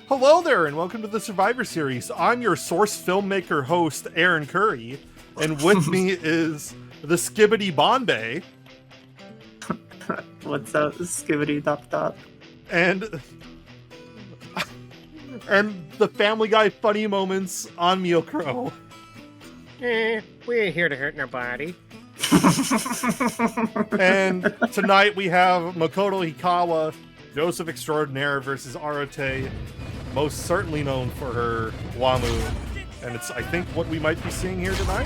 Hello there, and welcome to the Survivor Series. I'm your source filmmaker host, Aaron Curry, and with me is the Skibbity Bonbei. What's up, Skibbity Top? And the Family Guy funny moments, OnmyoKrow. We ain't here to hurt nobody. And tonight we have Makoto Hikawa, Joseph Extraordinaire versus Arete, most certainly known for her Wamu, and it's, I think, what we might be seeing here tonight.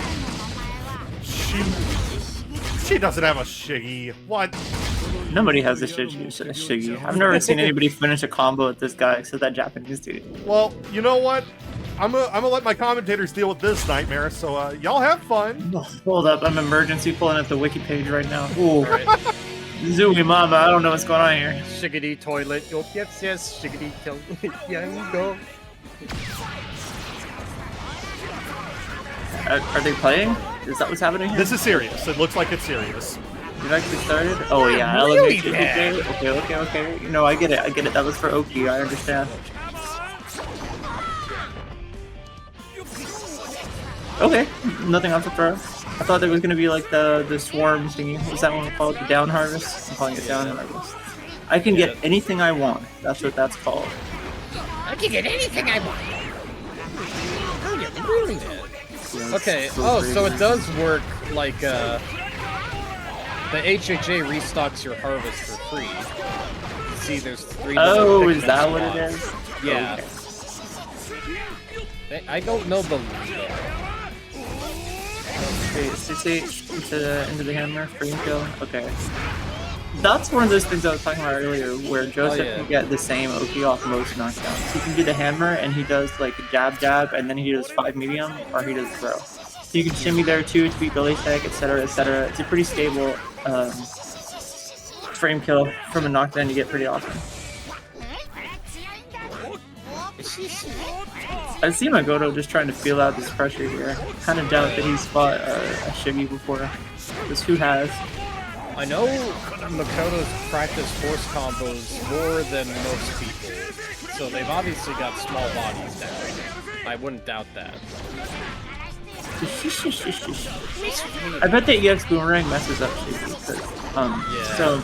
She doesn't have a shiggy. What? Nobody has a shiggy. I've never seen anybody finish a combo with this guy except that Japanese dude. Well, you know what? I'm gonna let my commentators deal with this nightmare, so y'all have fun. Oh, hold up, I'm emergency pulling up the wiki page right now. Ooh. Right. Zooey mama, I don't know what's going on here. Shiggity toilet. Oh, yes, shiggity toilet. Yango. Are they playing? Is that what's happening here? This is serious. It looks like it's serious. You've actually started? Oh yeah, really Okay. No, I get it. That was for Oki, I understand. Okay, nothing else to throw. I thought there was gonna be like the swarm thingy. Is that one called? The down harvest? I'm calling it down harvest. I can get anything I want. That's what that's called. I can get anything I want. Oh, yeah, really did. Yeah, okay. So it does work like the HHA restocks your harvest for free. See, there's 3. Oh, is that what it is? Yeah. Okay. I don't know the. Okay, 6-8 into the hammer, frame kill. Okay. That's one of those things I was talking about earlier, where Joseph can get the same Oki off most knockdowns. He can do the hammer, and he does like jab, and then he does 5 medium, or he does throw. So you can shimmy there too to beat Billy Tech, etc., etc. It's a pretty stable frame kill from a knockdown you get pretty often. I see Makoto just trying to feel out this pressure here. Kind of doubt that he's fought a Shiggy before. Because who has? I know Makoto's practiced force combos more than most people, so they've obviously got small bodies down. I wouldn't doubt that. I bet the EX Boomerang messes up Shiggy. So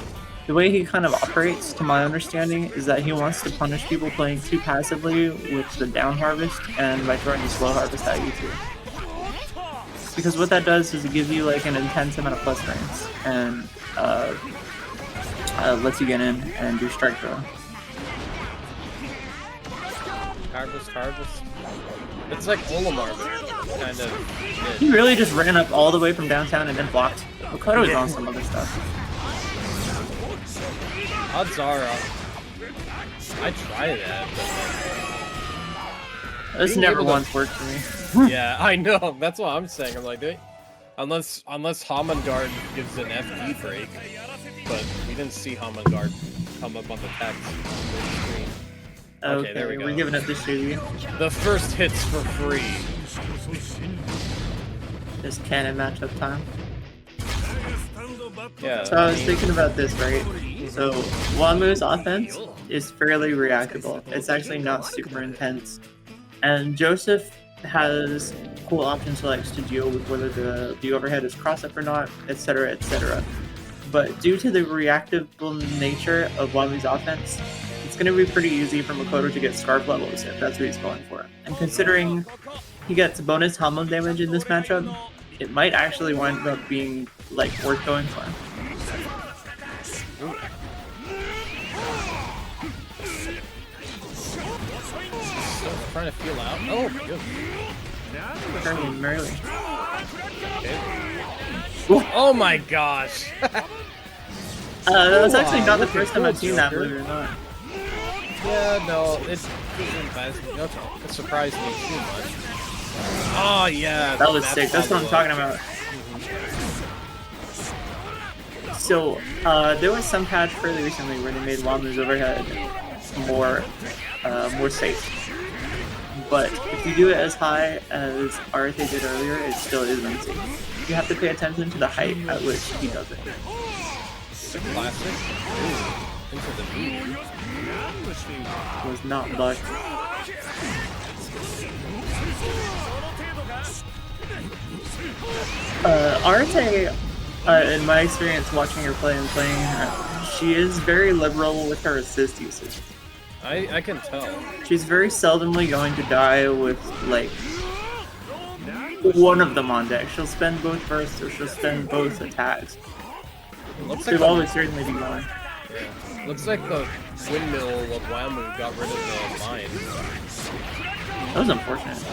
the way he kind of operates, to my understanding, is that he wants to punish people playing too passively with the down harvest and by throwing the slow harvest at you too. Because what that does is it gives you like an intense amount of plus ranks and lets you get in and do strike throw. Harvest. It's like Olimar, kind of. He really just ran up all the way from downtown and then blocked. Makoto is on some other stuff. Odds are, I try that, but this never once worked for me. Yeah, I know. That's what I'm saying. I'm like, unless Hamengard gives an FD break, but we didn't see Hamengard come up on the text screen. Okay, there we go. We're giving it this Shiggy. The first hits for free. This cannon matchup time. Yeah. So I was thinking about this, right? So Wamu's offense is fairly reactable. It's actually not super intense. And Joseph has cool option selects to deal with whether the overhead is cross-up or not, etc., etc. But due to the reactive nature of Wamu's offense, it's going to be pretty easy for Makoto to get Scarf levels if that's what he's going for. And considering he gets bonus Hamon damage in this matchup, it might actually wind up being like worth going for. Still trying to feel out. Oh, good. Turning merrily. Okay. Oh my gosh! That was actually not the first time I've seen that, believe it or not. Yeah, no, it surprised me too much. Oh yeah, that was sick. That's what I'm talking about. So there was some patch fairly recently where they made Wamu's overhead more safe. But if you do it as high as Arete did earlier, it still is unsafe. You have to pay attention to the height at which he does it. Classic. Into the meat. Was not luck. Arete, in my experience watching her play and playing her, she is very liberal with her assist usage. I can tell. She's very seldomly going to die with, like, one of them on deck. She'll spend both bursts or she'll spend both attacks. She'll always certainly be gone. Yeah. Looks like the windmill of Wamu got rid of the mine. That was unfortunate.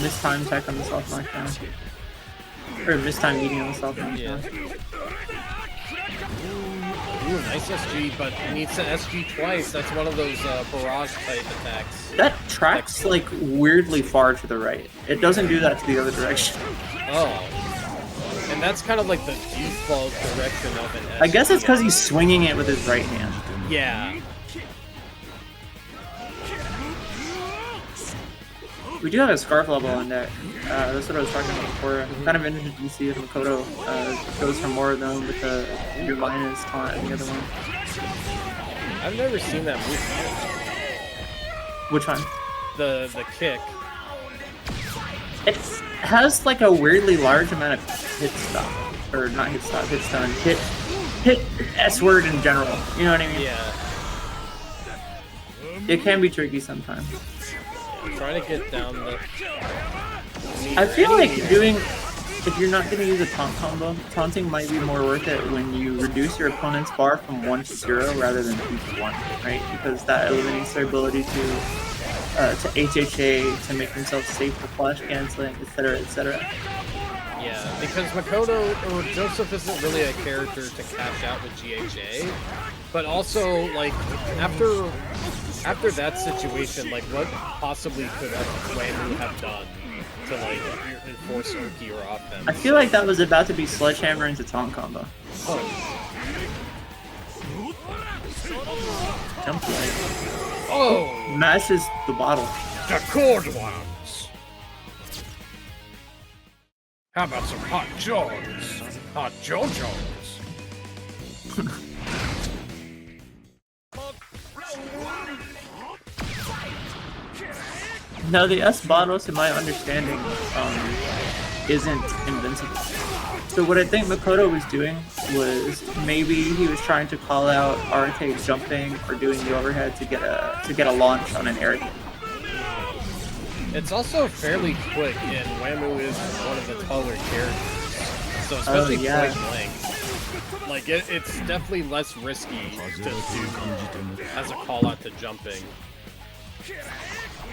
Missed time tech on the soft knockdown. Or missed time meeting on the soft knockdown. Ooh, nice SG, but it needs to SG twice. That's one of those barrage type attacks. That tracks like weirdly far to the right. It doesn't do that to the other direction. Oh. And that's kind of like the default direction of an SG. I guess it's because he's swinging it with his right hand. Yeah. We do have a scarf level on deck. That's what I was talking about before. I'm kind of interested to see if Makoto goes for more of them with the your minus taunt and the other one. I've never seen that move. Which one? The kick. It has like a weirdly large amount of hit stop. Or not hit stop, hit stun. Hit S word in general. You know what I mean? Yeah. It can be tricky sometimes. I'm trying to get down the... I feel like if you're not going to use a taunt combo, taunting might be more worth it when you reduce your opponent's bar from 1 to 0 rather than 2 to 1, right? Because that eliminates their ability to HHA, to make themselves safe for flash canceling, etc., etc. Yeah, because Makoto or Joseph isn't really a character to cash out with GHA, but also like after that situation, like what possibly could Wamu have done to like enforce Oki or off them? I feel like that was about to be sledgehammer into taunt combo. Oh. Jump light. Oh! Mashes the bottle. The cold ones! How about some hot Jones? Hot Jojos? No, the S bottles, in my understanding, isn't invincible. So what I think Makoto was doing was maybe he was trying to call out Arete jumping or doing the overhead to get a launch on an Arete. It's also fairly quick, and Wamu is one of the taller characters, so especially point blank. Like it's definitely less risky to do as a call out to jumping.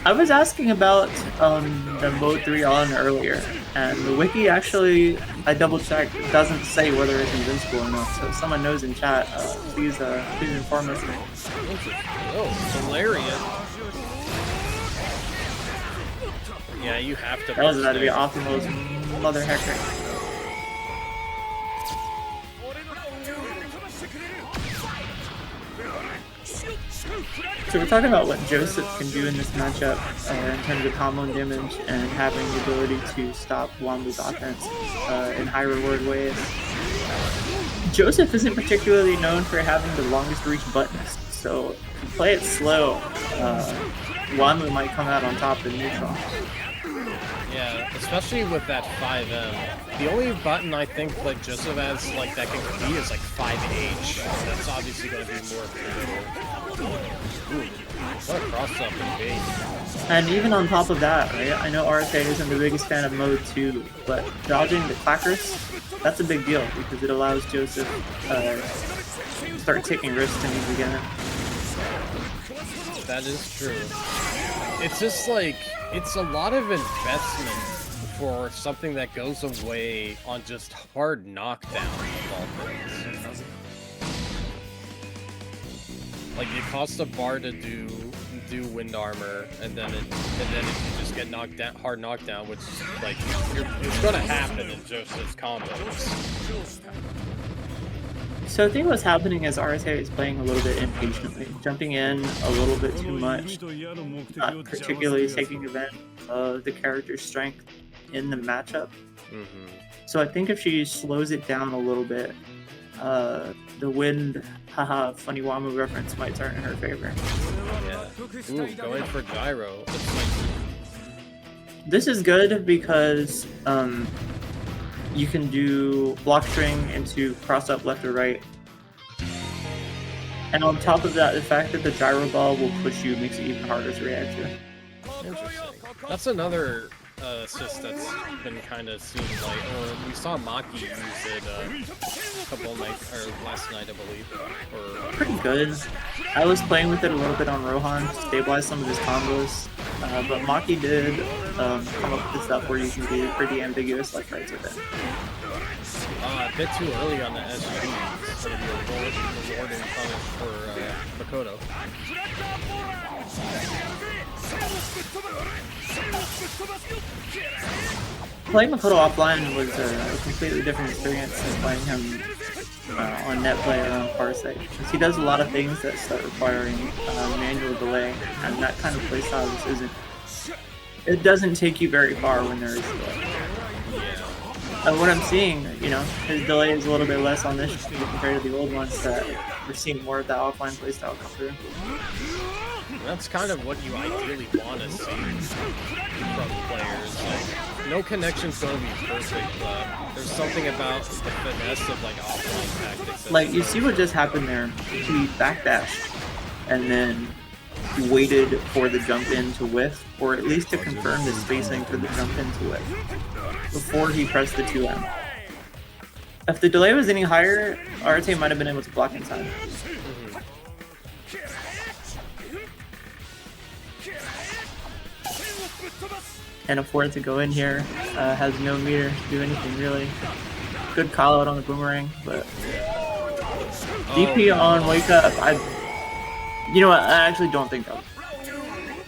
I was asking about the mode 3 on earlier, and the wiki actually, I double checked, doesn't say whether it's invincible or not. So if someone knows in chat, please inform us. Oh, hilarious! Yeah, you have to. That was about to be optimal as mother hecker. So we're talking about what Joseph can do in this matchup in terms of combo damage and having the ability to stop Wamu's offense in high reward ways. Joseph isn't particularly known for having the longest reach buttons, so if you play it slow, Wamu might come out on top in neutral. Yeah, especially with that 5M. The only button I think like Joseph has like that can compete is like 5H. That's obviously going to be more critical. Ooh, what a cross-up in base. And even on top of that, right? I know Arete isn't the biggest fan of mode 2, but dodging the clackers, that's a big deal because it allows Joseph to start taking risks and easy again. That is true. It's just like, it's a lot of investment for something that goes away on just hard knockdown of all things. Like it costs a bar to do wind armor, and then if you just get knocked down, hard knockdown, which is like it's gonna happen in Joseph's combos. So I think what's happening is Arete is playing a little bit impatiently, jumping in a little bit too much, not particularly taking advantage of the character's strength in the matchup. So I think if she slows it down a little bit, the wind, haha, funny Wamu reference might turn in her favor. Yeah. Ooh, going for gyro. this is good because you can do block string into cross up left or right. And on top of that, the fact that the gyro ball will push you makes it even harder to react to. Interesting. That's another assist that's been kind of seen like, we saw Maki use it a couple nights, or last night I believe. Or Pretty good. I was playing with it a little bit on Rohan, stabilized some of his combos, but Maki did come up with stuff where you can do pretty ambiguous left rights with it. A bit too early on the SG, so it'll be a rewarding punish for Makoto. Playing Makoto offline was a completely different experience than playing him on netplay or on parsec. Because he does a lot of things that start requiring manual delay, and that kind of playstyle just isn't. It doesn't take you very far when there is delay. What I'm seeing, you know, his delay is a little bit less on this compared to the old ones that we're seeing more of that offline playstyle come through. That's kind of what you ideally want to see from players. Like, no connection's going to be perfect, but there's something about the finesse of like offline tactics. Like, you see what just happened there? He backdashed and then waited for the jump in to whiff, or at least to confirm the spacing for the jump in to whiff, before he pressed the 2M. If the delay was any higher, Arete might have been able to block in time. Can't afford to go in here, has no meter to do anything really. Good call out on the boomerang, but DP on wake up, you know what, I actually don't think that was,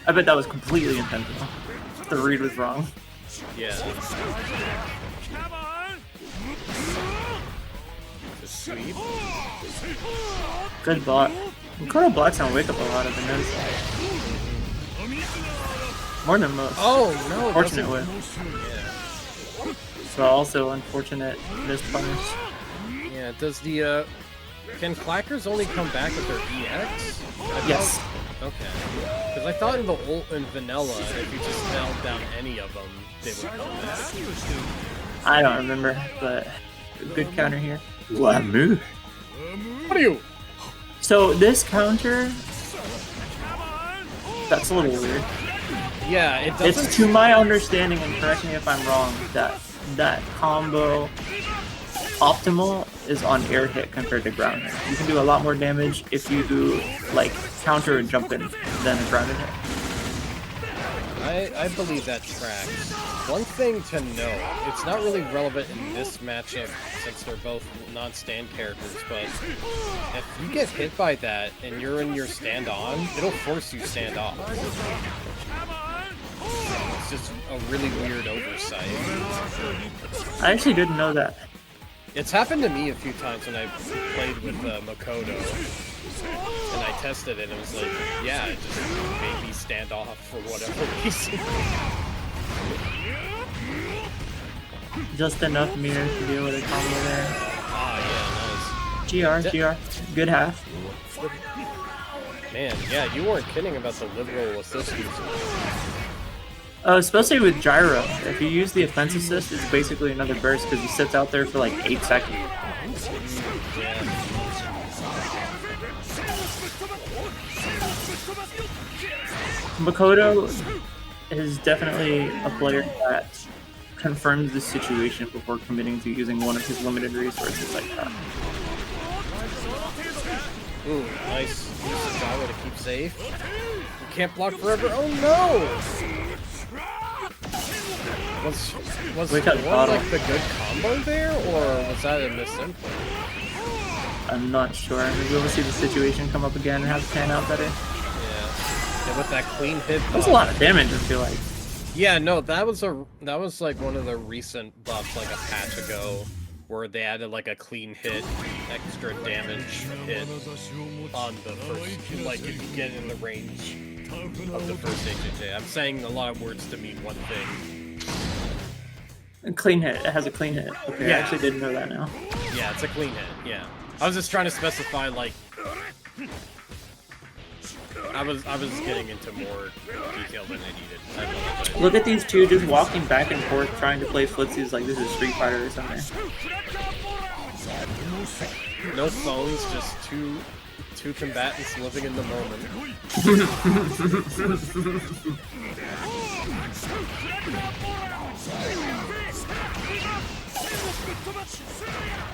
I bet that was completely intentional. The read was wrong. Yeah. Sweep. Good block. Makoto blocks on wake up a lot of the notice. More than most. Oh no! Fortunate way. Yeah. So also unfortunate missed punish. Yeah. Does the can clackers only come back with their EX? Yes. Okay. Because I thought in vanilla, if you just held down any of them, they would come back. I don't remember, but good counter here. What move? What are you? So this counter, that's a little weird. Yeah, it doesn't. It's to my understanding, and correct me if I'm wrong, that combo optimal is on air hit compared to ground hit. You can do a lot more damage if you do like counter a jump in than a grounded hit. I believe that tracks. One thing to note, it's not really relevant in this matchup since they're both non-stand characters, but if you get hit by that and you're in your stand on, it'll force you stand off. It's just a really weird oversight. I actually didn't know that. It's happened to me a few times when I played with Makoto, and I tested it, and it was like, yeah, it just made me stand off for whatever reason. Just enough meter to deal with a combo there. Ah, yeah, nice. GR, good half. Man, yeah, you weren't kidding about the liberal assist use. Especially with gyro. If you use the offense assist, it's basically another burst because he sits out there for like 8 seconds. Yeah. Makoto is definitely a player that confirms the situation before committing to using one of his limited resources like that. Ooh, nice. Use the gyro to keep safe. You can't block forever. Oh no! Was one like the good combo there, or was that a misinput? I'm not sure. Maybe we'll see the situation come up again and have to pan out better. Yeah, with that clean hit. That's a lot of damage, I feel like. Yeah, no, that was like one of the recent buffs, like a patch ago, where they added like a clean hit, extra damage hit on the first, like if you get in the range of the first HHA. I'm saying a lot of words to mean one thing. A clean hit. It has a clean hit. Okay, Yeah. I actually didn't know that now. Yeah, it's a clean hit, yeah. I was just trying to specify, like, I was getting into more detail than I needed. I apologize. Look at these two just walking back and forth trying to play footsies like this is Street Fighter or something. No phones, just two combatants living in the moment.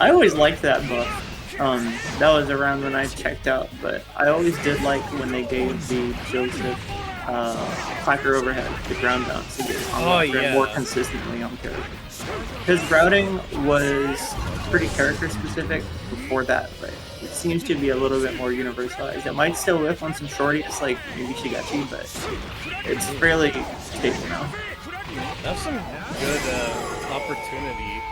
I always liked that book. That was around when I checked out, but I always did like when they gave the Joseph clacker overhead, the ground bounce, to get more consistently on character. His routing was pretty character specific before that, but it seems to be a little bit more universalized. It might still whiff on some shorties like maybe Shigachi, but it's fairly stable now. That's some good opportunity.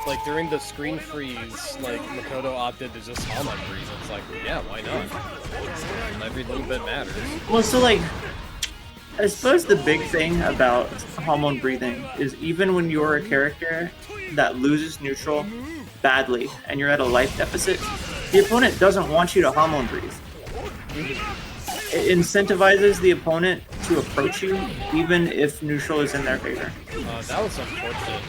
Like during the screen freeze, like Makoto opted to just Hamon breathe. It's like, yeah, why not? Every little bit matters. Well, so like, I suppose the big thing about Hamon breathing is even when you're a character that loses neutral badly and you're at a life deficit, the opponent doesn't want you to Hamon breathe. It incentivizes the opponent to approach you even if neutral is in their favor. That was unfortunate.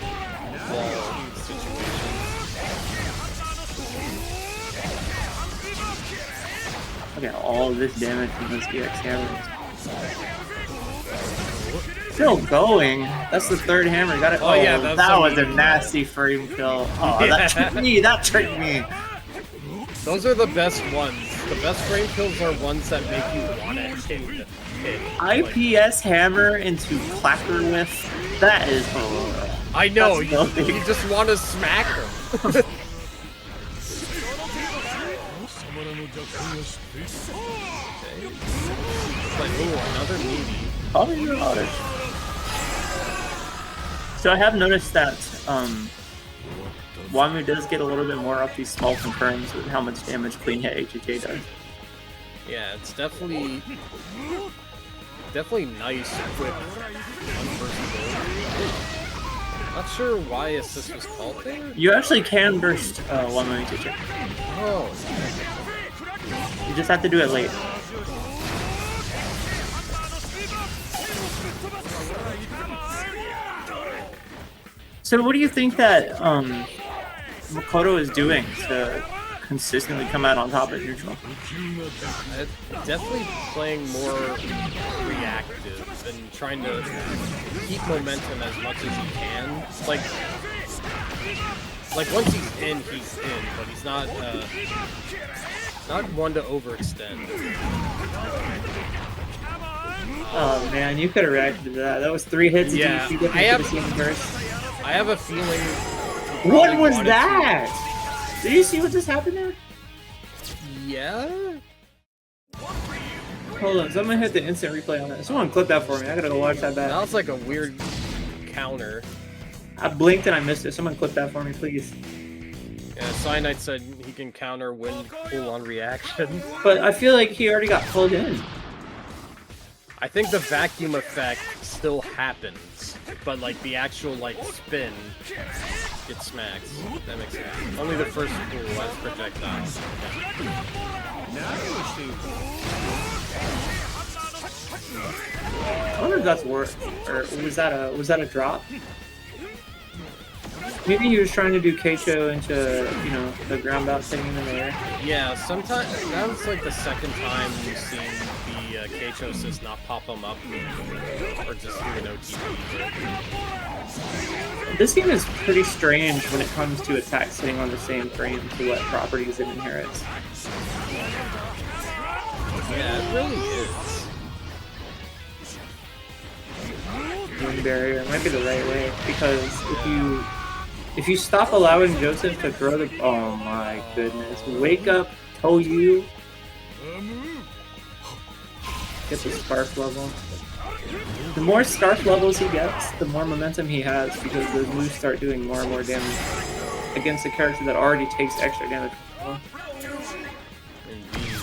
Look at all this damage from those EX hammers. Still going. That's the third hammer. Got it. Oh yeah, that was a nasty frame kill. Oh, yeah. That tricked me. That tricked me. Those are the best ones. The best frame kills are ones that make you want to hit. IPS hammer into clacker whiff. That is. I know. You just want to smack them. Like, ooh, another meaty. Probably not. So I have noticed that Wanmu does get a little bit more off these small confirms with how much damage clean hit HHA does. Yeah, it's definitely nice quick unversatile. Not sure why assist was called there. You actually can burst Wanmu HHA. Oh. You just have to do it late. So what do you think that Makoto is doing to consistently come out on top at neutral? Definitely playing more reactive and trying to keep momentum as much as he can. Like once he's in, but he's not one to overextend. Oh man, you could have reacted to that. That was 3 hits. Yeah, I have a feeling. What was that? Did you see what just happened there? Yeah. Hold on, so I'm gonna hit the instant replay on that. Someone clip that for me. I gotta go watch that back. That was like a weird counter. I blinked and I missed it. Someone clip that for me, please. Yeah, Cyanide said he can counter when pull on reaction. But I feel like he already got pulled in. I think the vacuum effect still happens, but like the actual like spin gets smacked. That makes sense. Only the first pull has projectiles. I wonder if that's worse, or was that a drop? Maybe he was trying to do Keicho into, you know, the ground out sitting in the air. Yeah, sometimes that was like the second time we've seen the Keicho assist not pop him up, or just do an OTP. This game is pretty strange when it comes to attacks sitting on the same frame to what properties it inherits. Yeah, it really is. Wind barrier might be the right way, because if you stop allowing Joseph to throw the... Oh my goodness. Wake up, Toyu. Get the scarf level. The more scarf levels he gets, the more momentum he has, because those moves start doing more and more damage against a character that already takes extra damage. Indeed.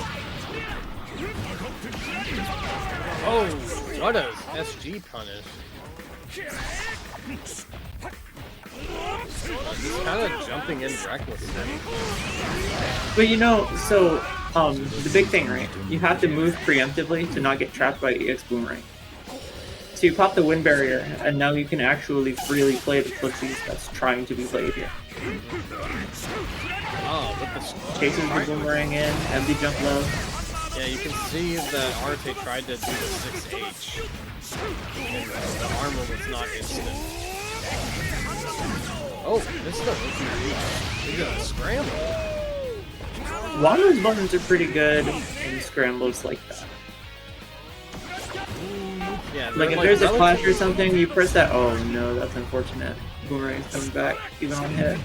Oh, what does SG punish? Just kind of jumping in recklessly. But you know, so the big thing, right? You have to move preemptively to not get trapped by EX Boomerang. So you pop the wind barrier, and now you can actually freely play the flixies that's trying to be played here. Oh, with the Chases the boomerang in, empty jump low. Yeah, you can see that Arete tried to do the 6H. And the armor was not instant. Oh, this is the OTG. He's gonna scramble. Wanda's buttons are pretty good in scrambles like that. Yeah, Like if there's a clash or something, you press that. Oh no, that's unfortunate. Boomerang's coming back, even on hit.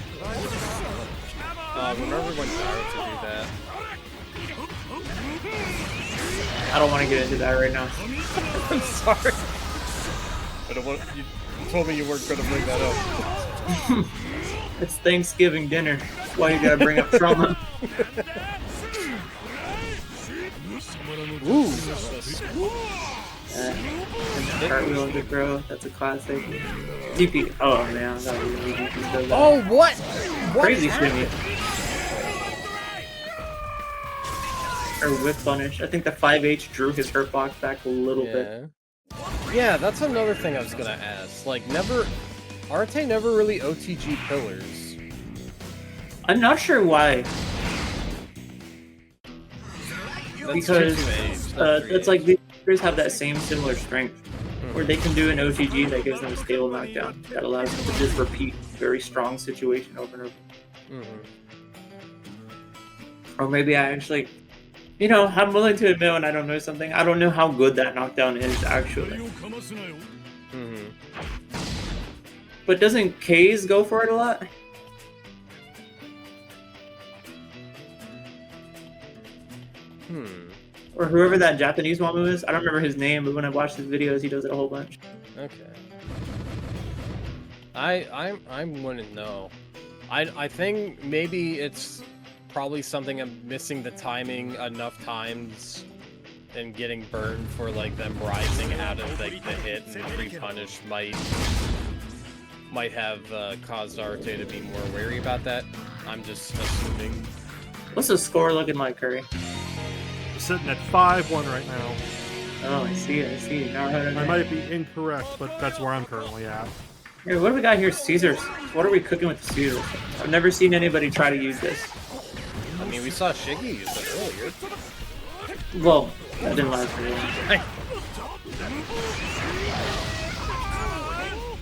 Remember when Arete to do that? I don't want to get into that right now. I'm sorry. I don't want. You told me you weren't gonna bring that up. It's Thanksgiving dinner. Why you gotta bring up trauma? Ooh. Cartwheel to throw. That's a classic. DP. Oh man, that was really DP. Oh what? Crazy shimmy. Or whip punish. I think the 5H drew his hurt box back a little bit. Yeah, that's another thing I was gonna ask. Like, Arete never really OTG pillars. I'm not sure why. Because it's like these players have that same similar strength, where they can do an OTG that gives them a stable knockdown that allows them to just repeat very strong situation over and over. Or maybe I actually, you know, I'm willing to admit when I don't know something. I don't know how good that knockdown is actually. But doesn't K's go for it a lot? Or whoever that Japanese Wamu is. I don't remember his name, but when I watch his videos, he does it a whole bunch. Okay. I wouldn't know. I think maybe it's probably something I'm missing the timing enough times and getting burned for like them rising out of like the hit and pre-punish might have caused Arete to be more wary about that. I'm just assuming. What's the score looking like, Curry? We're sitting at 5-1 right now. Oh, I see. Now I might be incorrect, but that's where I'm currently at. Hey, what do we got here? Caesars. What are we cooking with the Caesars? I've never seen anybody try to use this. I mean, we saw Shiggy use it earlier. Well, that didn't last very long.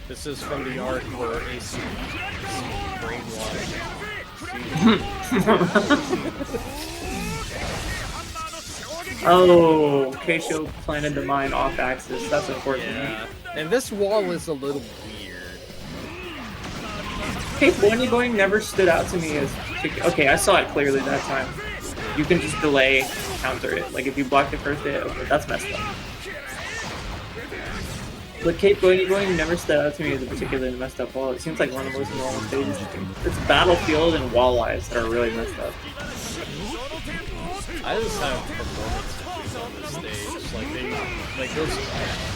This is from the arc where AC brainwashed. Oh, Keisho planted the mine off axis. That's unfortunate. Yeah, and this wall is a little weird. Cape Boing never stood out to me as okay. I saw it clearly that time. You can just delay, counter it. Like if you block the first hit, okay, that's messed up. But Cape Boing never stood out to me as a particularly messed up wall. It seems like one of the most normal stages. It's Battlefield and Walleyes that are really messed up. I just have performance issues on this stage.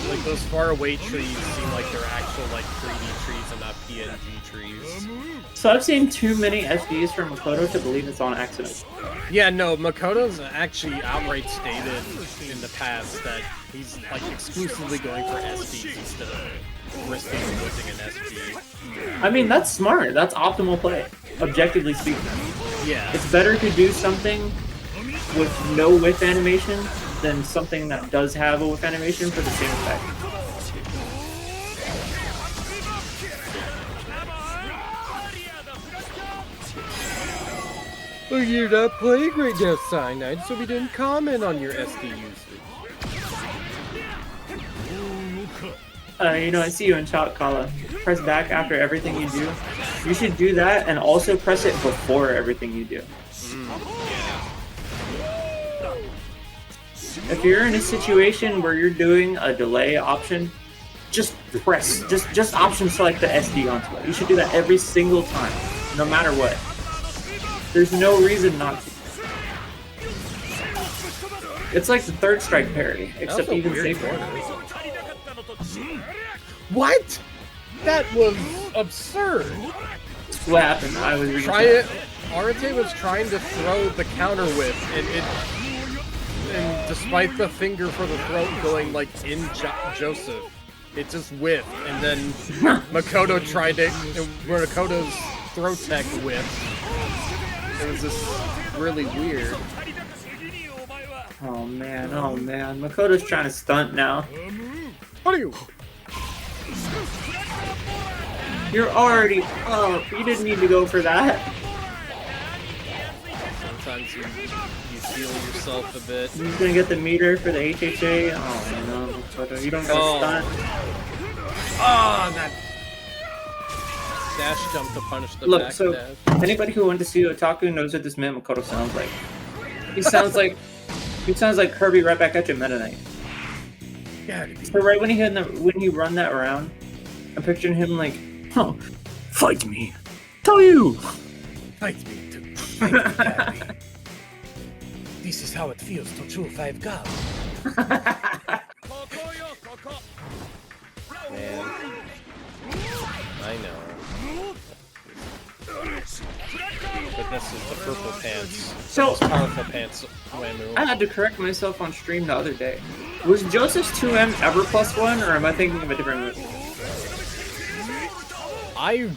Like those far away trees seem like they're actual like 3D trees and not PNG trees. So I've seen too many SDs from Makoto to believe it's on accident. Yeah, no, Makoto's actually outright stated in the past that he's like exclusively going for SDs instead of risking losing an SD. I mean, that's smart. That's optimal play, objectively speaking. Yeah. It's better to do something with no whiff animation than something that does have a whiff animation for the same effect. Well, you're not playing right now, Cyanide, so we didn't comment on your SD usage. You know, I see you in chat, Kala. Press back after everything you do. You should do that and also press it before everything you do. If you're in a situation where you're doing a delay option, just press, just option select the SD onto it. You should do that every single time, no matter what. There's no reason not to. It's like the third strike parry, except even safer. What? That was absurd. What happened? I was reading. Arete was trying to throw the counter whip, and despite the finger for the throat going like in Joseph, it just whipped, and then Makoto tried it, and Makoto's throat tech whipped. It was just really weird. Oh man, Makoto's trying to stunt now. What are you? You're already up. You didn't need to go for that. Sometimes you feel yourself a bit. He's gonna get the meter for the HHA. Oh no, Makoto, you don't got to stunt. Oh, that dash jump to punish the Look, back so dash. anybody who went to see Otaku knows what this man Makoto sounds like. He sounds like Kirby right back at you Meta Knight. So right when he run that around, I'm picturing him like, oh, fight me, tell you. Fight me to fight me, Daddy. This is how it feels to chew 5 gum. Man, I know. But this is the purple pants. So the most powerful pants. Wamu. I had to correct myself on stream the other day. Was Joseph's 2M ever +1, or am I thinking of a different movie? I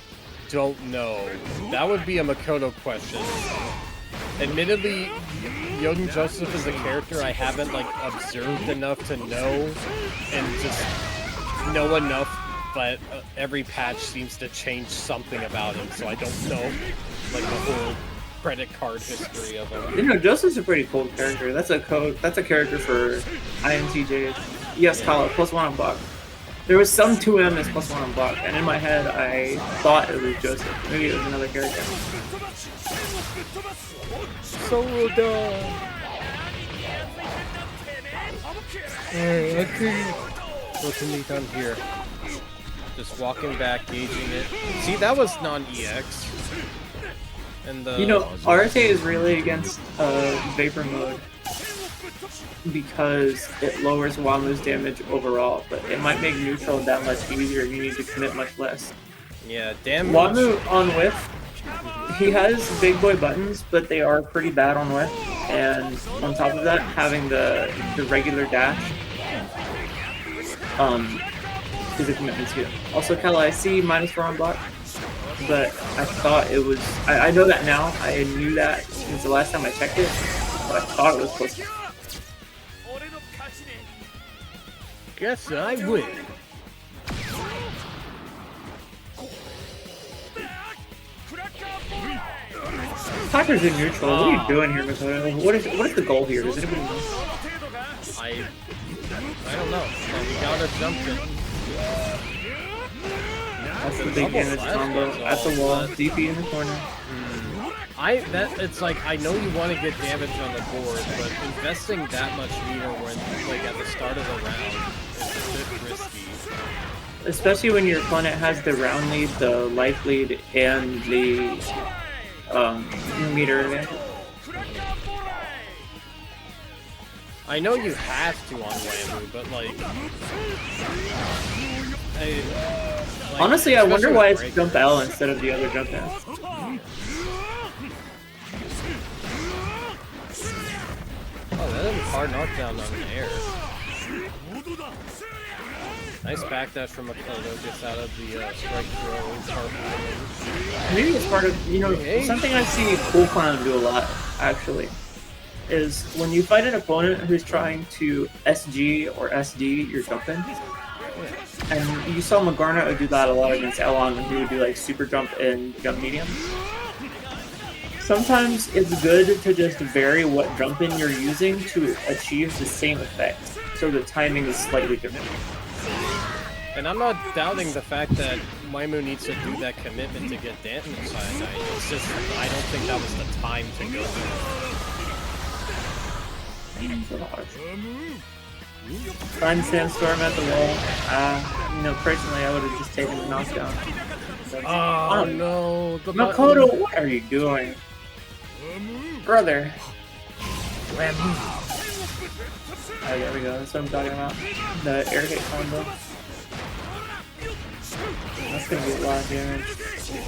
don't know. That would be a Makoto question. Admittedly, young Joseph is a character I haven't like observed enough to know, and just know enough. But every patch seems to change something about him, so I don't know like the whole credit card history of him. You know, Joseph's a pretty cool character. That's a character for INTJs. Yes, Kala, +1 on block. There was some 2M that's +1 on block, and in my head I thought it was Joseph. Maybe it was another character. So what's me down here? Just walking back, gauging it. See, that was non-EX. And you know, Arete is really against Vapor mode because it lowers Wamu's damage overall, but it might make neutral that much easier. You need to commit much less. Yeah, damage. Wamu on whiff, he has big boy buttons, but they are pretty bad on whiff. And on top of that, having the regular dash is a commitment too. Also, Kella, I see -4 on block, but I thought it was. I know that now. I knew that since the last time I checked it, but I thought it was close. Guess I win. Attackers in neutral. What are you doing here, Makoto? What is the goal here? Does anybody know? I don't know. But we gotta jump it. That's the big damage combo at the wall. DP in the corner. It's like I know you want to get damage on the board, but investing that much meter when like at the start of the round is a bit risky. Especially when your opponent has the round lead, the life lead, and the meter advantage. I know you have to on Wamu, but like honestly, I wonder why it's jump L instead of the other jump L. Oh, that is a hard knockdown on the air. Nice backdash from Makoto, gets out of the strike throw. Maybe it's part of, you know, something I see Cool Clown do a lot, actually, is when you fight an opponent who's trying to SG or SD your jump in, and you saw Magarna do that a lot against Elon when he would do like super jump and jump medium. Sometimes it's good to just vary what jump in you're using to achieve the same effect, so the timing is slightly different. And I'm not doubting the fact that Wamu needs to do that commitment to get damage side. It's just I don't think that was the time to go there. Find Sandstorm at the wall. You know, personally, I would have just taken the knockdown. Oh no! Makoto, what are you doing? Brother. Oh, there we go. That's what I'm talking about. The air hit combo. That's gonna be a lot of damage.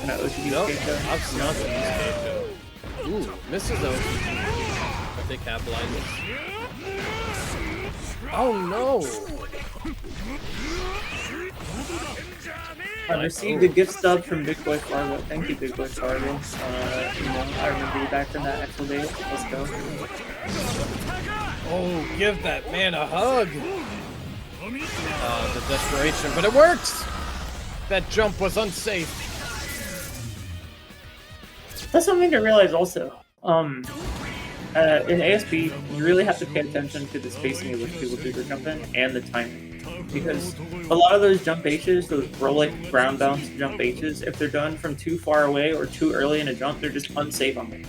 Gonna OTD Nope, Keiko. I've not used Keiko. Ooh, misses OTD. If they capitalize it. Oh no! I received the gift stub from Big Boy Fargo. Thank you, Big Boy Fargo. You know, I remember you back from that Axel days. Let's go. Oh, give that man a hug! The desperation, but it works! That jump was unsafe. That's something to realize also. In ASB, you really have to pay attention to the spacing at which people do their jump in and the timing. Because a lot of those jump H's, those rolling ground bounce jump H's, if they're done from too far away or too early in a jump, they're just unsafe on them.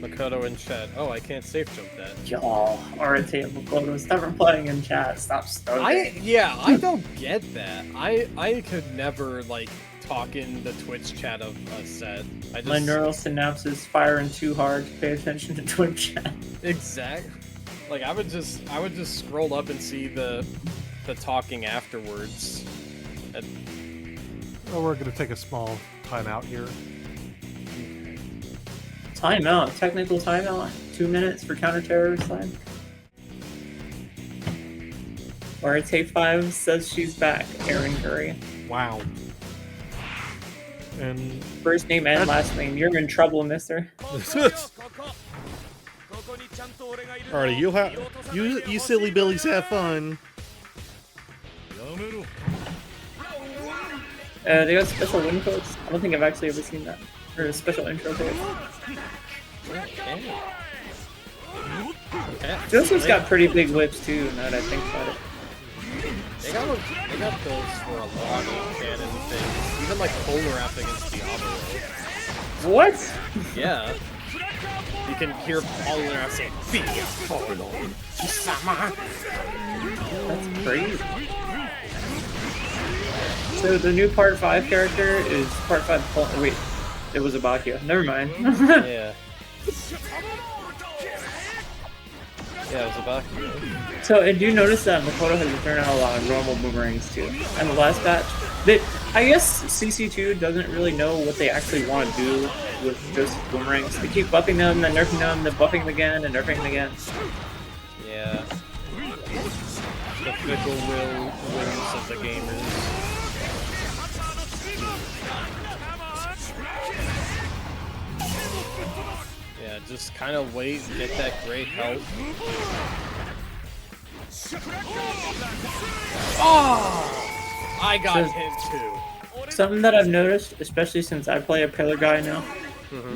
Makoto in chat. Oh, I can't safe jump that. Y'all, Arete and Makoto, stop replying in chat. Stop stuttering. I don't get that. I could never like talk in the Twitch chat of a set. My neural synapses firing too hard to pay attention to Twitch chat. Exactly. Like I would just scroll up and see the talking afterwards. Well, we're gonna take a small timeout here. Timeout, technical timeout. 2 minutes for counter-terrorist time. Arete 5 says she's back. Aaron Curry. Wow. And First name and last name. You're in trouble, mister. alright, you silly billies have fun. They got special win codes. I don't think I've actually ever seen that. Or a special intro code. Okay. Joseph's got pretty big whips too, now that I think about it. They got those for a lot of canon things. Even like polar app against Diablo. What? Yeah. You can hear polar app saying, That's crazy. So the new Part 5 character is Part 5... Oh, wait, it was Abakia. Never mind. Yeah. Yeah, it was Abakia. So I do notice that Makoto has turned out a lot of normal boomerangs too. And the last batch, I guess CC2 doesn't really know what they actually want to do with just boomerangs. They keep buffing them, then nerfing them, then buffing them again, and nerfing them again. Yeah. The fickle wills of the gamers. Yeah, just kind of wait, get that great health. Oh! I got him too. Something that I've noticed, especially since I play a pillar guy now,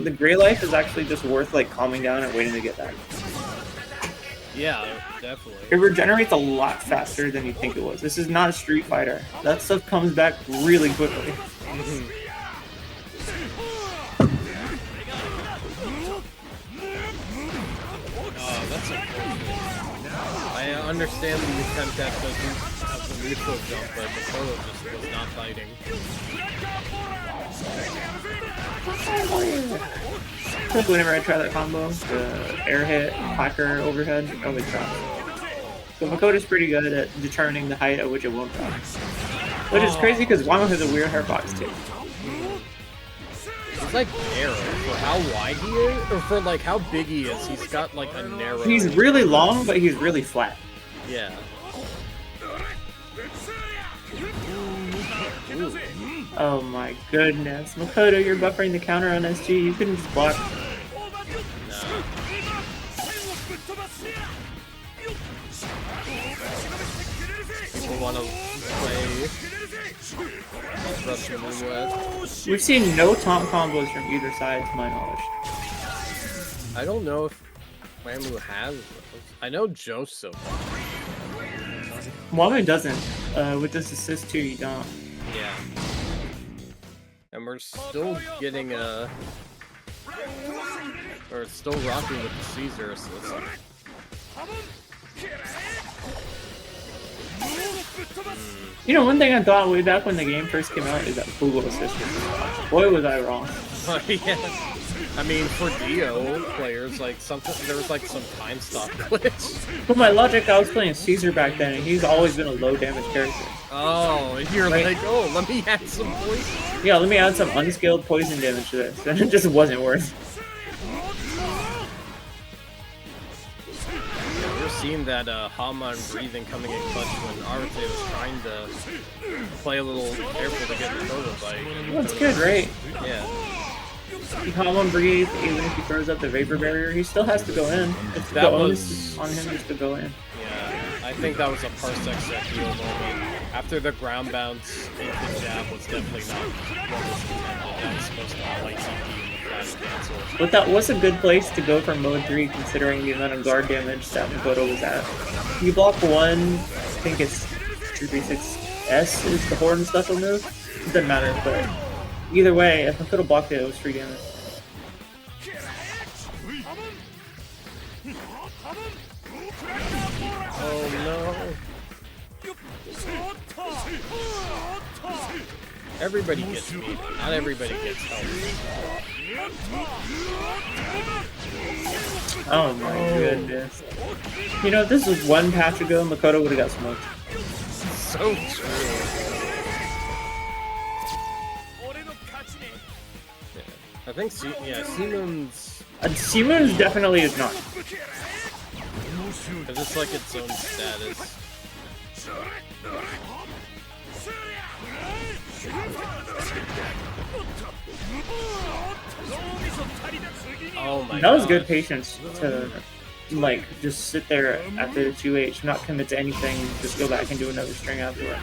the gray life is actually just worth like calming down and waiting to get back. Yeah, definitely. It regenerates a lot faster than you think it was. This is not a Street Fighter. That stuff comes back really quickly. That's unfortunate. I understand the attempt at the neutral jump, but Makoto just was not fighting. Whenever I try that combo, the air hit, clacker, overhead, it always drops. So Makoto's pretty good at determining the height at which it won't drop. Which is crazy because Wano has a weird hairbox too. He's like narrow for how wide he is, or for like how big he is. He's got like a narrow. He's really long, but he's really flat. Yeah. Ooh. Oh my goodness. Makoto, you're buffering the counter on SG. You couldn't just block. No. People want to play Russian roulette. We've seen no taunt combos from either side, to my knowledge. I don't know if Wamu has those. I know Joseph. Wamu doesn't. With this assist too, you don't. Yeah. And we're still getting or still rocking with the Caesar assist. You know, one thing I thought way back when the game first came out is that Google Assistant. Boy, was I wrong. Yeah. I mean, for Dio players, like there was like some time stop glitch. But my logic, I was playing Caesar back then, and he's always been a low damage character. Oh, and you're like, oh, let me add some poison. Yeah, let me add some unscaled poison damage to this, and it just wasn't worth. Yeah, we're seeing that Hama and breathing coming in clutch when Arete was trying to play a little careful to get the total bite. Well, that's good, right? Yeah. He calm and breathe, even if he throws up the vapor barrier, he still has to go in. It's That the was- onus on him just to go in. Yeah, I think that was a parsec set heal moment. After the ground bounce into jab was definitely not what was intended. That was supposed to highlight CP in the flash cancel. But that was a good place to go for mode 3, considering the amount of guard damage that Makoto was at. You block 1, I think it's 336S is the Horn special move. It doesn't matter, but either way, if Makoto blocked it, it was free damage. Oh no. Everybody gets beat. Not everybody gets help. Oh my goodness. You know, if this was one patch ago, Makoto would have got smoked. So true. Yeah. I think Simon's... Simon's definitely is not. Because it's like its own status. Oh my god. That was good patience to, like, just sit there after the 2H, not commit to anything, just go back and do another string afterwards.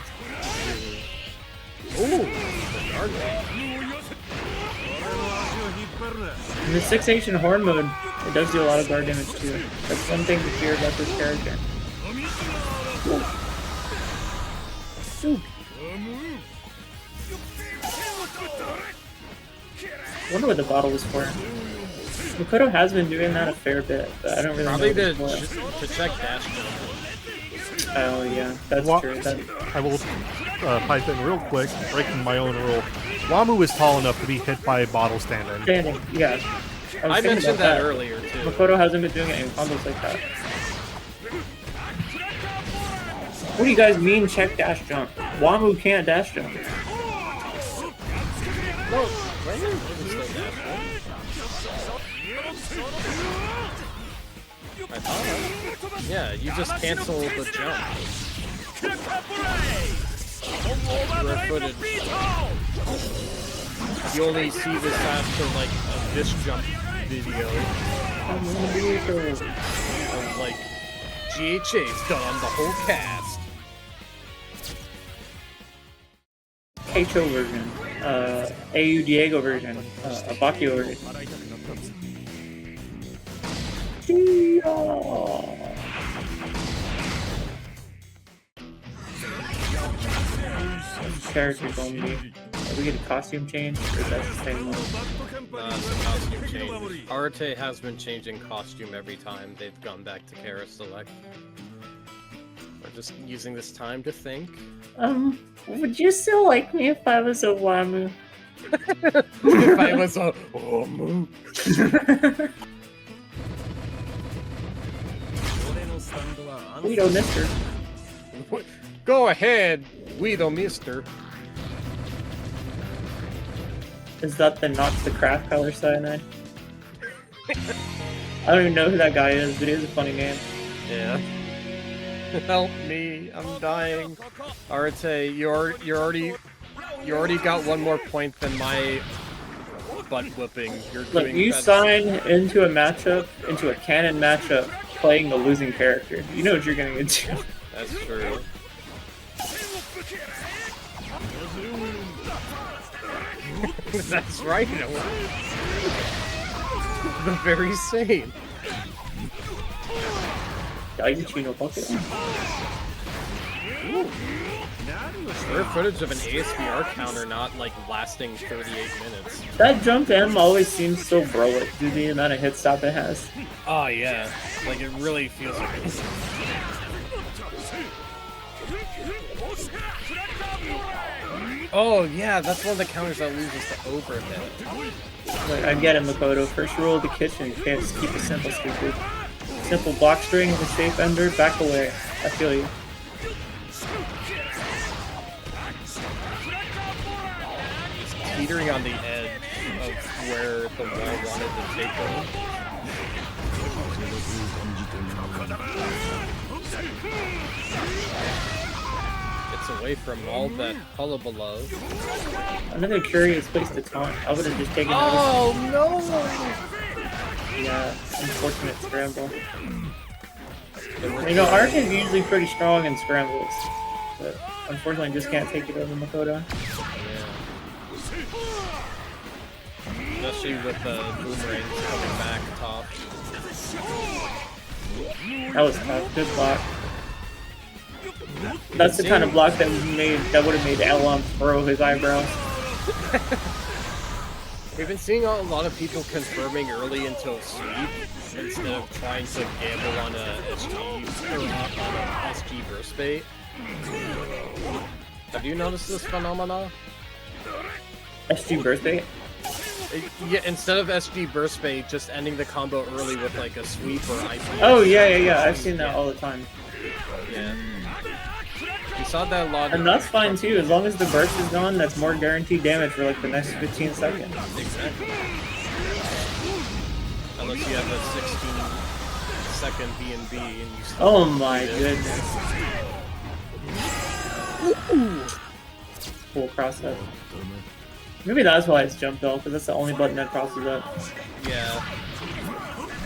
Ooh, the guard wave. In the 6H in Horn mode, it does do a lot of guard damage too. That's one thing to fear about this character. Ooh. I wonder what the bottle was for. Makoto has been doing that a fair bit, but I don't really Probably know what it's to check dash jump. Oh yeah, that's true. I will pipe in real quick, breaking my own rule. Wamu is tall enough to be hit by a bottle standing. Standing, yeah. I mentioned that earlier too. Makoto hasn't been doing it in combos like that. What do you guys mean check dash jump? Wamu can't dash jump. No, Raymond is still dash jump. I thought. Yeah, you just cancel the jump. Square footage. You only see this after like this jump video. Of like GHA's done on the whole cast. Keicho version, AU Diego version, Abakio version. Character Bonbei. Are we getting a costume change, or is that the same one? It's a costume change. Arete has been changing costume every time they've gone back to Kara Select. We're just using this time to think. Would you still like me if I was a Wamu? If I was a Wamu. We don't miss her. Go ahead, Guido Mister. Is that the not the craft color cyanide? I don't even know who that guy is, but it is a funny name. Yeah. Help me, I'm dying. Arete, you already got one more point than my butt whipping. Look, you sign into a matchup, into a canon matchup, playing the losing character. You know what you're getting into. That's true. That's right. The very same. Daiichi no Pokémon. Square footage of an ASBR counter not like lasting 38 minutes. That jump M always seems so broic due to the amount of hit stop it has. Oh yeah, like it really feels like it. Oh yeah, that's one of the counters that loses to overhead. Like, I get it, Makoto. First rule of the kitchen, you can't just keep it simple, stupid. Simple block string is a safe ender, back away. I feel you. Teetering on the edge of where the wall wanted to take him. Gets away from all that hullabaloo. Another curious place to taunt. I would have just taken Oh notice. no! Yeah, unfortunate scramble. You know, Arete is usually pretty strong in scrambles, but unfortunately just can't take it over Makoto. Yeah. Especially with the boomerangs coming back top. That was tough. Good block. That's the kind of block that would have made Elon furrow his eyebrows. We've been seeing a lot of people confirming early into a sweep instead of trying to gamble on a SG or on a SG burst bait. Have you noticed this phenomena? SG burst bait? Yeah, instead of SG burst bait, just ending the combo early with like a sweep or IPS. Oh yeah. I've seen that all the time. Yeah. We saw that a lot. And that's fine too, as long as the burst is gone, that's more guaranteed damage for like the next 15 seconds. Exactly. Unless you have a 16-second B&B and you still Oh my goodness. Cool cross up. Maybe that's why it's jump bell, because that's the only button that crosses up. Yeah.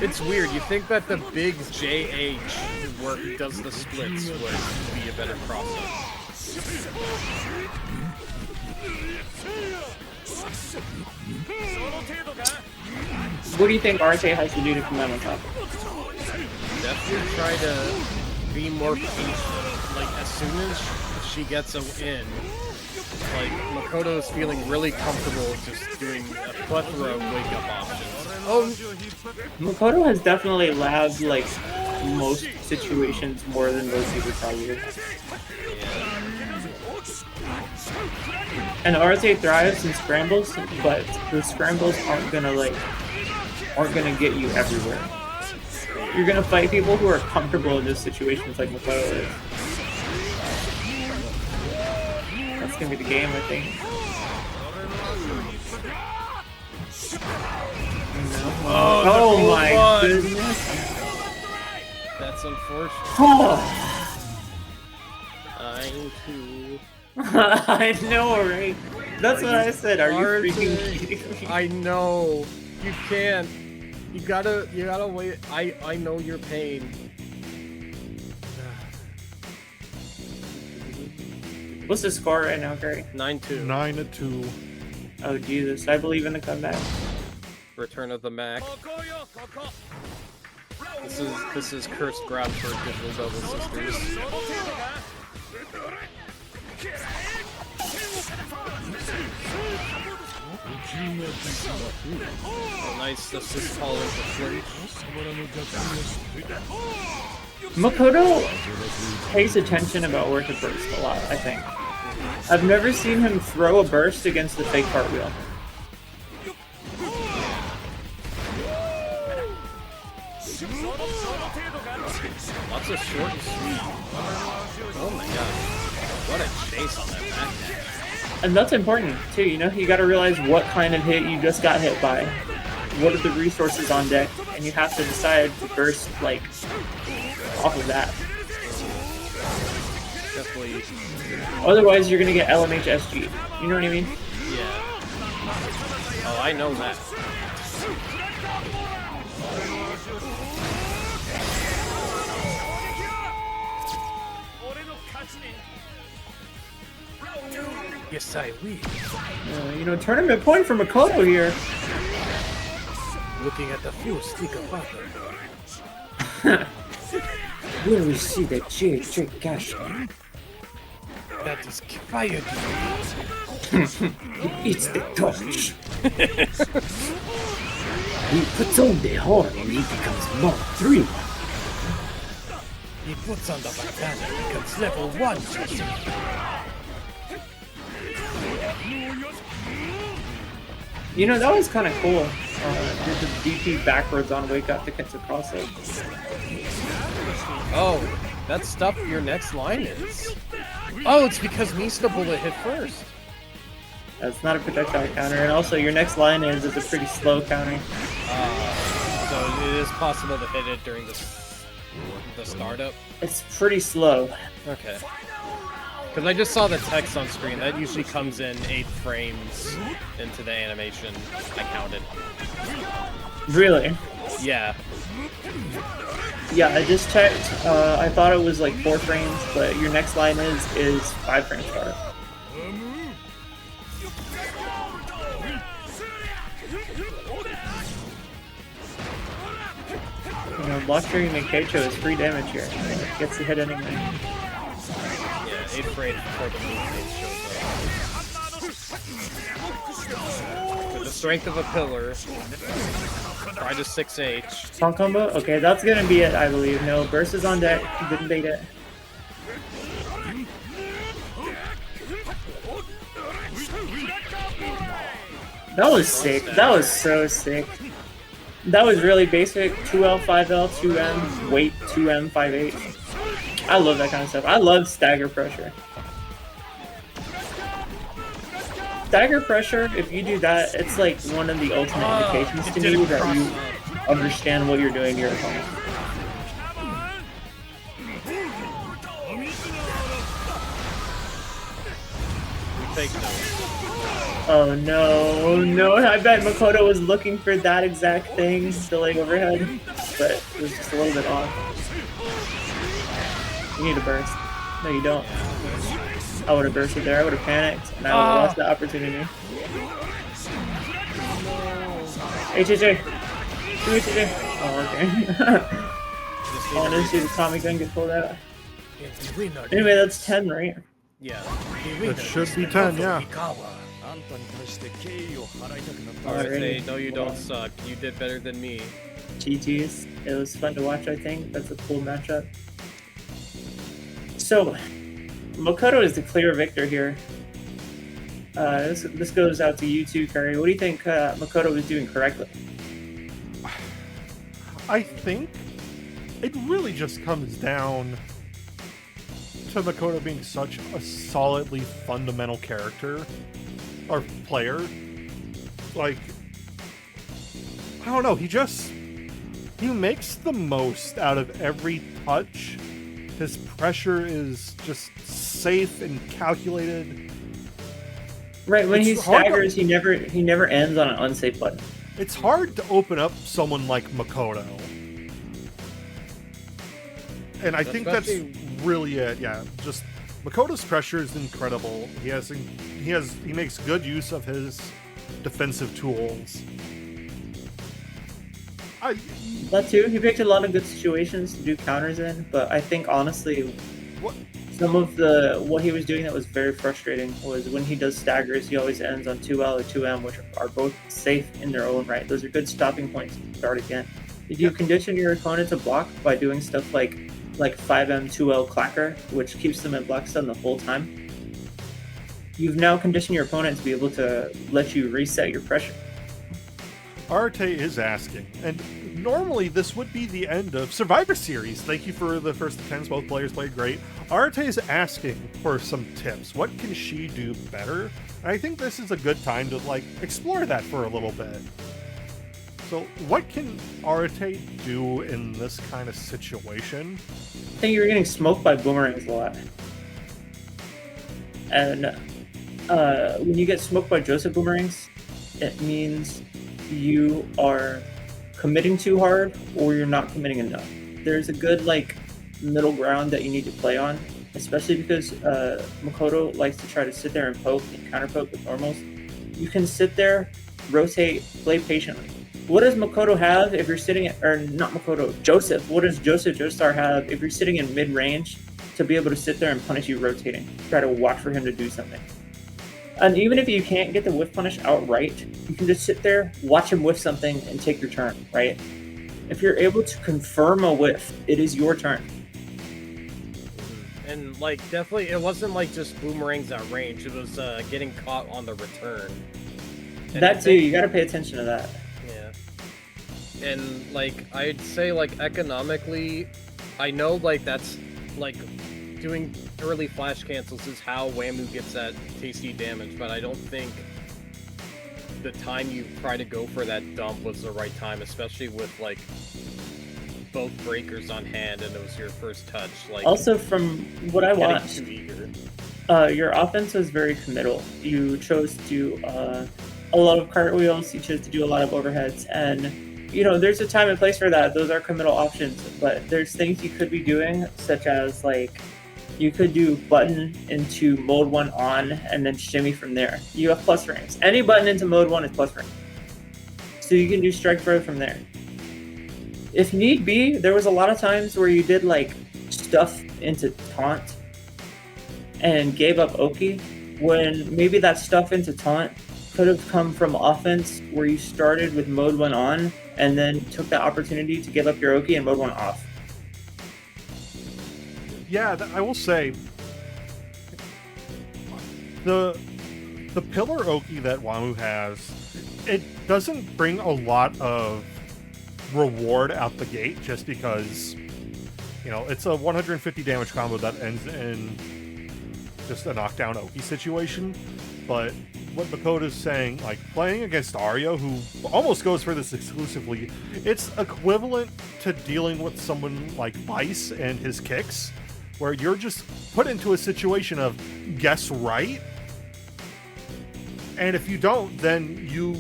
It's weird. You think that the big JH work does the splits would be a better crossover. What do you think Arete has to do to come out on top? Definitely try to be more patient. Like, as soon as she gets a in, like, Makoto is feeling really comfortable just doing a plethora of wake-up options. Oh, Makoto has definitely labbed, like, most situations more than most people probably do. And Arete thrives in scrambles, but the scrambles aren't gonna get you everywhere. You're gonna fight people who are comfortable in those situations like Makoto is. That's gonna be the game, I think. Oh my goodness. That's unfortunate. Oh. I'm too. I know, right? That's what I said. Are you freaking kidding me? I know. You can't. You gotta wait. I know your pain. What's the score right now, Gary? 9-2. 9-2. Oh Jesus, I believe in the comeback. Return of the Mac. This is cursed ground for Digital Devil Sisters. Oh, nice assist call into flinch. Makoto pays attention about where to burst a lot, I think. I've never seen him throw a burst against the fake cartwheel. Lots of short and sweet. Oh my god. What a chase on that back. And that's important too, you know? You gotta realize what kind of hit you just got hit by. What are the resources on deck? And you have to decide to burst, like, off of that. Definitely. Otherwise, you're gonna get LMH SG. You know what I mean? Yeah. Oh, I know that. Yes, I will. You know, tournament point for Makoto here. Looking at the fuel stick of butter. Will we see the JJ cash? That is fire. It's the torch. He puts on the horn and he becomes Mark 3. He puts on the bandana and becomes level 1, Joseph. You know, that was kind of cool. Did the DP backwards on wake up to catch the cross it. Oh, that's stuff your next line is. Oh, it's because Mista Bullet hit first. That's not a projectile counter, and also your next line is a pretty slow counter. So it is possible to hit it during the startup. It's pretty slow. Okay. Because I just saw the text on screen. That usually comes in 8 frames into the animation. I counted. Really? Yeah. Yeah, I just checked. I thought it was like 4 frames, but your next line is 5 frames startup. You know, block trigger Makoto is free damage here. Gets the hit anyway. Yeah, 8 frames before the move phase shows up. With the strength of a pillar, try to 6H. Song combo? Okay, that's gonna be it, I believe. No, burst is on deck. He didn't bait it. That was sick. That was so sick. That was really basic. 2L, 5L, 2M, weight, 2M, 5H. I love that kind of stuff. I love stagger pressure. Stagger pressure, if you do that, it's like one of the ultimate indications to me that you understand what you're doing to your opponent. Take notes. Oh no, no, I bet Makoto was looking for that exact thing, the leg overhead, but it was just a little bit off. You need a burst. No, you don't. I would have bursted there, I would have panicked, and I would have lost the opportunity. HJ! Do HJ! Oh, okay. Oh, and then see the Tommy gun get pulled out. Anyway, that's 10, right? Yeah. It should be 10, yeah. Arete, no you don't suck. You did better than me. GG's. It was fun to watch, I think. That's a cool matchup. So, Makoto is the clear victor here. This goes out to you too, Curry. What do you think Makoto was doing correctly? I think it really just comes down to Makoto being such a solidly fundamental character or player. Like, I don't know, he makes the most out of every touch. His pressure is just safe and calculated. Right, when he staggers, he never ends on an unsafe button. It's hard to open up someone like Makoto. And I think that's really it. Yeah, just Makoto's pressure is incredible. He makes good use of his defensive tools. That too, he picked a lot of good situations to do counters in, but I think honestly, some of what he was doing that was very frustrating was when he does staggers, he always ends on 2L or 2M, which are both safe in their own right. Those are good stopping points to start again. If you condition your opponent to block by doing stuff like 5M 2L clacker, which keeps them in block stun the whole time, you've now conditioned your opponent to be able to let you reset your pressure. Arete is asking, and normally this would be the end of Survivor Series. Thank you for the first attempts. Both players played great. Arete is asking for some tips. What can she do better? And I think this is a good time to explore that for a little bit. So what can Arete do in this kind of situation? I think you're getting smoked by boomerangs a lot. And when you get smoked by Joseph boomerangs, it means you are committing too hard or you're not committing enough. There's a good middle ground that you need to play on, especially because Makoto likes to try to sit there and poke and counter poke with normals. You can sit there, rotate, play patiently. What does Makoto have if you're sitting at, or not Makoto, Joseph? What does Joseph Joestar have if you're sitting in mid-range to be able to sit there and punish you rotating? Try to watch for him to do something. And even if you can't get the whiff punish outright, you can just sit there, watch him whiff something, and take your turn, right? If you're able to confirm a whiff, it is your turn. And like definitely, it wasn't like just boomerangs at range. It was getting caught on the return. And That too, you gotta pay attention to that. Yeah. And like I'd say like economically, I know like that's like doing early flash cancels is how Wamuu gets that tasty damage, but I don't think the time you try to go for that dump was the right time, especially with like both breakers on hand and it was your first touch. Like Also, from what I getting watched, too eager. your offense was very committal. You chose to do a lot of cartwheels, you chose to do a lot of overheads, and you know, there's a time and place for that. Those are committal options, but there's things you could be doing, such as like you could do button into mode 1 on and then shimmy from there. You have plus ranks. Any button into mode 1 is plus rank. So you can do strike throw from there. If need be, there was a lot of times where you did like stuff into taunt and gave up Oki, when maybe that stuff into taunt could have come from offense where you started with mode 1 on and then took that opportunity to give up your Oki and mode 1 off. Yeah, I will say the pillar Oki that Wamuu has, it doesn't bring a lot of reward out the gate just because, you know, it's a 150 damage combo that ends in just a knockdown Oki situation. But what Makoto's saying, like playing against Ario, who almost goes for this exclusively, it's equivalent to dealing with someone like Vice and his kicks, where you're just put into a situation of guess right, and if you don't, then you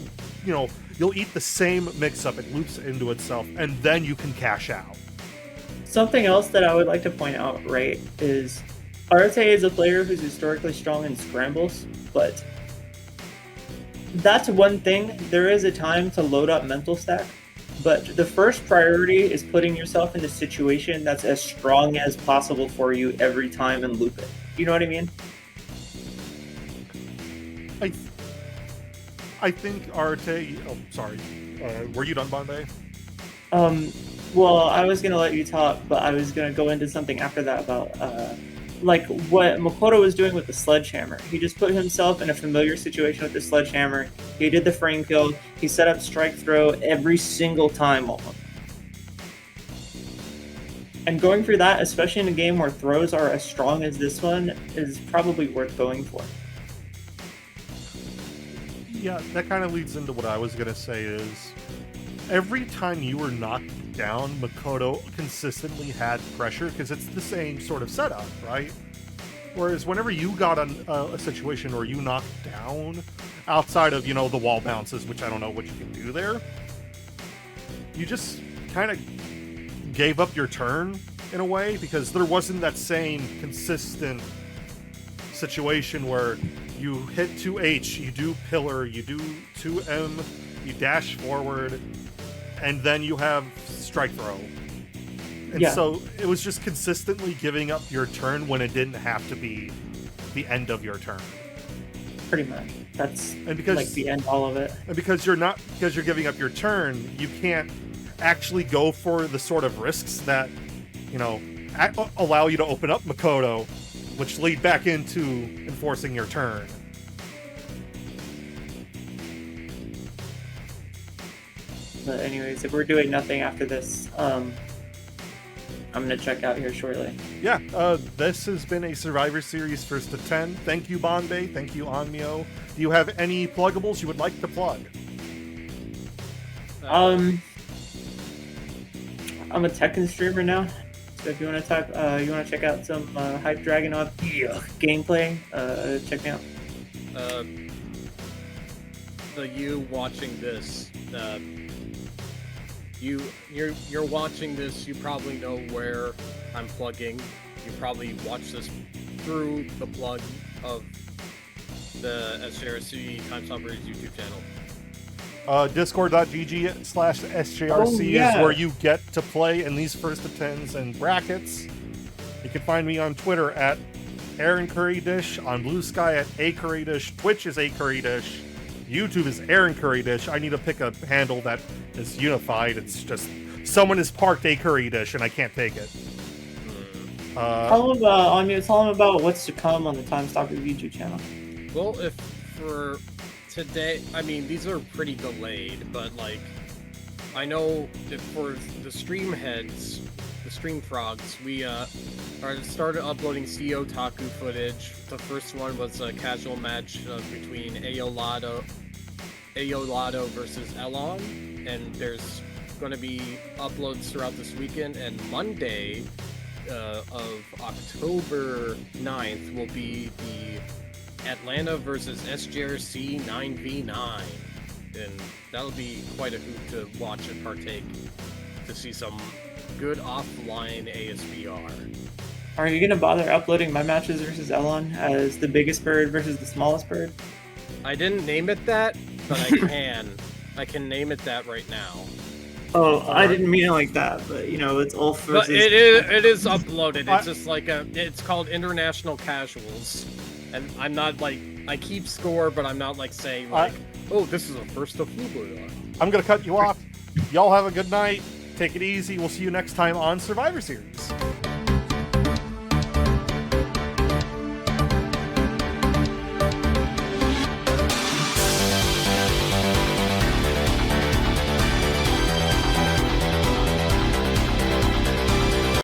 know, you'll eat the same mix-up. It loops into itself, and then you can cash out. Something else that I would like to point out, right, is Arete is a player who's historically strong in scrambles, but that's one thing. There is a time to load up mental stack, but the first priority is putting yourself in a situation that's as strong as possible for you every time and loop it. You know what I mean? I think Arete... Oh, sorry. Were you done, Bonbei? Well, I was going to let you talk, but I was going to go into something after that about, like, what Makoto was doing with the sledgehammer. He just put himself in a familiar situation with the sledgehammer. He did the frame kill. He set up strike throw every single time almost. And going through that, especially in a game where throws are as strong as this one, is probably worth going for. Yeah, that kind of leads into what I was going to say is, every time you were knocked down, Makoto consistently had pressure, because it's the same sort of setup, right? Whereas whenever you got a situation where you knocked down, outside of, you know, the wall bounces, which I don't know what you can do there, you just kind of gave up your turn, in a way, because there wasn't that same consistent situation where you hit 2H, you do pillar, you do 2M, you dash forward, and then you have strike throw. And so it was just consistently giving up your turn when it didn't have to be the end of your turn. Pretty much. That's and because, like the end all of it. And because you're giving up your turn, you can't actually go for the sort of risks that, you know, allow you to open up Makoto, which lead back into enforcing your turn. But anyways, if we're doing nothing after this, I'm gonna check out here shortly. Yeah, this has been a Survivor Series first to 10. Thank you, Bonbei. Thank you, Onmyo. Do you have any pluggables you would like to plug? I'm a Tekken streamer now, so if you want to check out some Hype Dragon on gameplay, check me out. So you watching this, you're watching this, you probably know where I'm plugging. You probably watch this through the plug of the SJRC Time Stoppers YouTube channel. Discord.gg/SJRC is where you get to play in these first to 10s and brackets. You can find me on Twitter at Aaron Curry Dish, on Blue Sky at A Curry Dish, Twitch is A Curry Dish, YouTube is Aaron Curry Dish. I need to pick a handle that is unified. It's just someone has parked A Curry Dish and I can't take it. Tell him about tell him about what's to come on the Time Stopper YouTube channel. Well, if for today, I mean, these are pretty delayed, but like, I know that for the stream heads, the stream frogs, we started uploading CO Taku footage. The first one was a casual match between Aolado versus Elon, and there's going to be uploads throughout this weekend, and Monday of October 9th will be the Atlanta versus SJRC 9v9, and that'll be quite a hoot to watch and partake, to see some good offline ASBR. Are you gonna bother uploading my matches versus Elon as the biggest bird versus the smallest bird? I didn't name it that, but I can. I can name it that right now. Oh, I didn't mean it like that, but you know, it's Ulf versus... But it is uploaded. It's just like it's called International Casuals, and I'm not like, I keep score, but I'm not like saying like, oh, this is a first of Fubu. I'm gonna cut you off. Y'all have a good night. Take it easy. We'll see you next time on Survivor Series.